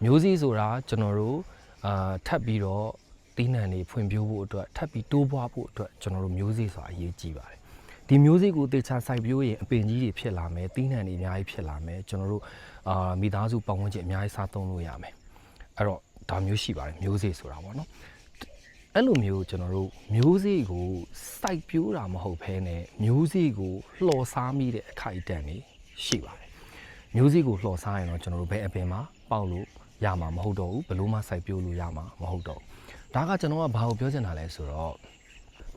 မျိုးစေ့ဆိုတာကျွန်တော်တို့ထပ်ပြီးတော့တီးနှံတွေဖွံ့ဖြိုးဖို့အတွက်ထပ်ပြီးတိုးပွားဖို့အတွက်ကျွန်တော်တို့မျိုးစေ့ဆိုတာအရေးကြီးပါတယ်ဒီမျိုးစေ့ကိုတေချာစိုက်ပျိုးရင်အပင်ကြီးတွေဖြစ်လာမယ်တီးနှံတွေအများကြီးဖြစ်လာမယ်ကျွန်တော်တို့မိသားစုပတ်ဝန်းကျင်အများကြီးစားသုံးလို့ရမယ်အဲ့တော့ဒါမျိုးရှိပါတယ်မျိုးစေ့ဆိုတာပေါ့နော်အဲ့လိုမျိုးကျွန်တော်တို့မျိုးစေ့ကိုစိုက်ပျိုးတာမဟုတ်ဘဲနဲ့မျိုးစေ့ကိုလှော်စားမိတဲ့အခိုက်အတန့်တွေရှိပါတယ်မျိုးစေ့ကိုလှော်စားရင်တော့ကျွန်တော်တို့ဘယ်အပင်မှာပေါက်လို့ရမှာမဟုတ်တော့ဘူးဘယ်လိုမှစိုက်ပျိုးလို့ရမှာမဟုတ်တော့ဘူးဒါကကျွန်တော်ကဘာကိုပြောချင်တာလဲဆိုတော့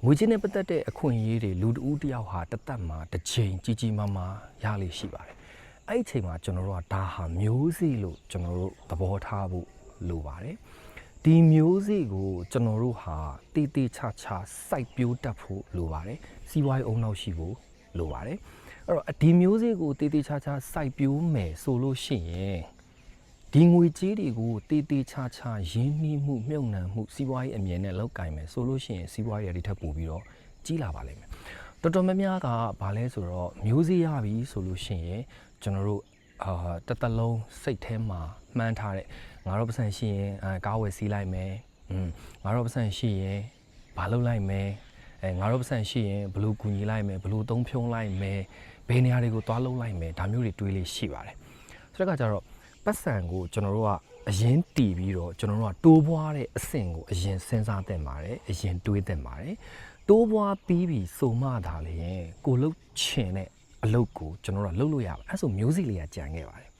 ငွေကြေးနဲ့ပတ်သက်တဲ့အခွင့်အရေးတွေလူတဦးတယောက်ဟာတစ်သက်မှာတစ်ချိန်ကြီးကြီးမားမားရလိမ့်ရှိပါတယ်အဲ့ဒီအချိန်မှာကျွန်တော်တို့ကဒါဟာမျိုးစေ့လို့ကျွန်တော်တို့သဘောထားဖို့လိုပါတယ်ဒီမျိုးစေ့ကိုကျွန်တော်တို့ဟာတေးသေးချာချာစိုက်ပျိုးတတ်ဖို့လိုပါတယ်စီးပွားရေးအုံနောက်ရှိဖို့လိုပါတယ်အဲ့တော့ဒီမျိုးစေ့ကိုတေးသေးချာချာစိုက်ပျိုးမယ်ဆိုလို့ရှိရင်ဒီငွေကြေးတွေကိုတေးသေးချာချာရင်းနှီးမှုမြုပ်နှံမှုစီးပွားရေးအမြင်နဲ့လောက်ကင်မယ်ဆိုလို့ရှိရင်စီးပွားရေးတွေထပ်ပို့ပြီးတော့ကြီးလာပါလိမ့်မယ်တော်တော်များများကဘာလဲဆိုတော့မျိုးစေ့ရပြီဆိုလို့ရှိရင်ကျွန်တော်တို့တစ်သက်လုံးစိတ်ထဲမှာမှန်းထားတဲ့ငါတို့ပတ်စံရှိရင်ကားဝယ်စီးလိုက်မယ်ငါတို့ပတ်စံရှိရင်ဘာလုပ်လိုက်မယ်ငါတို့ပတ်စံရှိရင်ဘလို့ကူညီလိုက်မယ်ဘလို့သုံးဖြုံးလိုက်မယ်ဘယ်နေရာတွေကိုသွားလုပ်လိုက်မယ်ဒါမျိုးတွေတွေးလေးရှိပါတယ်ဆိုတော့ကကြတော့ပတ်စံကိုကျွန်တော်တို့ကအရင်တည်ပြီးတော့ကျွန်တော်တို့ကတိုးပွားတဲ့အဆင့်ကိုအရင်စဉ်းစားသင့်ပါတယ်အရင်တွေးသင့်ပါတယ်တိုးပွားပြီးဆိုမှဒါလေကိုလှုပ်ချင်တဲ့အလုပ်ကိုကျွန်တော်တို့ကလှုပ်လို့ရပါတယ်အဲ့ဆိုမျိုးစေ့လေးကကြံခဲ့ပါတယ်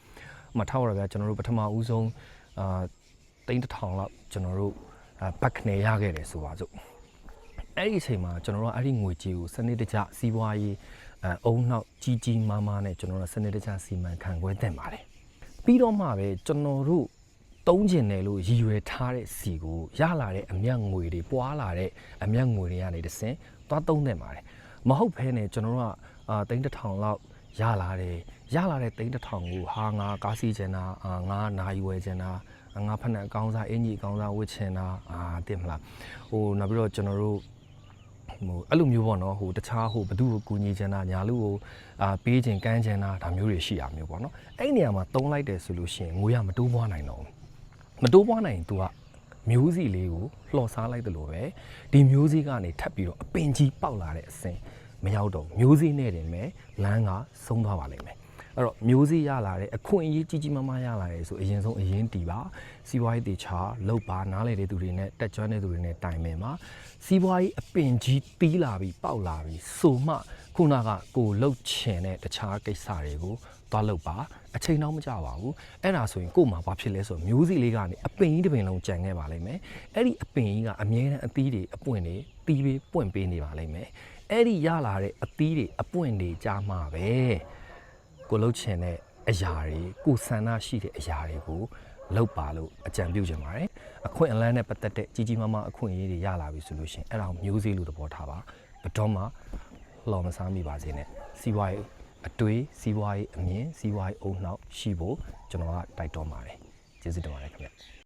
မထားရဗျာကျွန်တော်တို့ပထမဦးဆုံး3000လောက်ကျွန်တော်တို့ဘတ်ကနေရခဲ့တယ်ဆိုပါစို့အဲ့ဒီအချိန်မှာကျွန်တော်တို့အဲ့ဒီငွေကြေးကိုစနစ်တကျစီးပွားရေးအုံနောက်ကြီးကြီးမားမားနဲ့ကျွန်တော်တို့စနစ်တကျစီမံခန့်ခွဲသင့်ပါတယ်ပြီးတော့မှပဲကျွန်တော်တို့သုံးကျင်တယ်လို့ရည်ရွယ်ထားတဲ့စီကိုရလာတဲ့အမြတ်ငွေတွေပွားလာတဲ့အမြတ်ငွေတွေကနေတဆင့်သွားသုံးသင့်ပါတယ်မဟုတ်ဘဲနဲ့ကျွန်တော်တို့က3000လောက်ရလာတဲ့3000ကိုဟာငါကားစီးချင်တာငါနိုင်ဝယ်ချင်တာငါဖက်နဲ့အကောင်းစားအင်ကြီးအကောင်းစားဝတ်ချင်တာတင်မလားဟိုနောက်ပြီးတော့ကျွန်တော်တို့ဟိုအဲ့လိုမျိုးပေါ့နော်ဟိုတခြားဟိုဘသူ့ကိုကူညီချင်တာညာလူကိုပေးချင်ကမ်းချင်တာဒါမျိုးတွေရှိရမျိုးပေါ့နော်အဲ့နေရာမှာတုံးလိုက်တယ်ဆိုလို့ရှိရင်ငွေရမတိုးပွားနိုင်တော့မတိုးပွားနိုင်သူကမျိုးစီလေးကိုလှော်စားလိုက်တယ်လို့ပဲဒီမျိုးစီကနေထပ်ပြီးတော့အပင်ကြီးပေါက်လာတဲ့အဆင့်မရောက်တော့မျိုးစေ့နဲ့တင်မဲ့လမ်းကဆုံးသွားပါလိမ့်မယ်အဲ့တော့မျိုးစေ့ရလာတဲ့အခွင့်အရေးကြီးကြီးမားမားရလာတယ်ဆိုအရင်ဆုံးအရင်တီးပါစီးပွားရေးတေချာလောက်ပါနားလေတဲ့သူတွေနဲ့တက်ကြွတဲ့သူတွေနဲ့တိုင်ပင်ပါစီးပွားရေးအပင်ကြီးတီးလာပြီးပေါက်လာပြီးဆိုမှခုနကကိုလှုပ်ချင်တဲ့တခြားကိစ္စတွေကိုသွားလုပ်ပါအချိန်တော့မကြပါဘူးအဲ့ဒါဆိုရင်ကို့မှာဘာဖြစ်လဲဆိုတော့မျိုးစေ့လေးကနေအပင်ကြီးတစ်ပင်လုံးကြံခဲ့ပါလိမ့်မယ်အဲ့ဒီအပင်ကြီးကအမြဲတမ်းအသီးတွေအပွင့်တွေတီးပေးပွင့်ပေးနေပါလိမ့်မယ်အဲ့ဒီရလာတဲ့အသီးတွေအပွင့်တွေကြားမှာပဲကိုလှုပ်ချင်တဲ့အရာတွေကိုဆန္ဒရှိတဲ့အရာတွေကိုလုပ်ပါလို့အကြံပြုချင်ပါတယ်အခွင့်အလမ်းနဲ့ပတ်သက်တဲ့ကြီးကြီးမားမားအခွင့်အရေးတွေရလာပြီဆိုလို့ရှိရင်အဲ့ဒါကိုမျိုးစေ့လို့သဘောထားပါဘယ်တော့မှလော်မစားမိပါစေနဲ့စီးပွားရေးအတွေးစီးပွားရေးအမြင်စီးပွားရေးအုံနောက်ရှိဖို့ကျွန်တော်ကတိုက်တွန်းပါတယ်ကျေးဇူးတင်ပါတယ်ခင်ဗျ